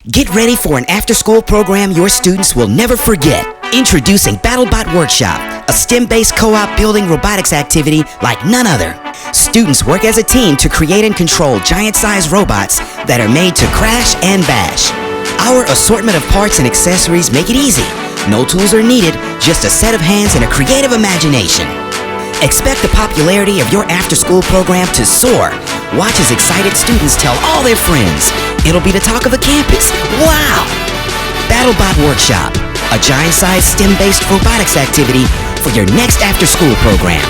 Get ready for an after-school program your students will never forget. Introducing BattleBot Workshop, a STEM-based co-op building robotics activity like none other. Students work as a team to create and control giant-sized robots that are made to crash and bash. Our assortment of parts and accessories make it easy. No tools are needed, just a set of hands and a creative imagination. Expect the popularity of your after-school program to soar. Watch as excited students tell all their friends. It'll be the talk of the campus. Wow! BattleBot Workshop, a giant-sized STEM-based robotics activity for your next after-school program.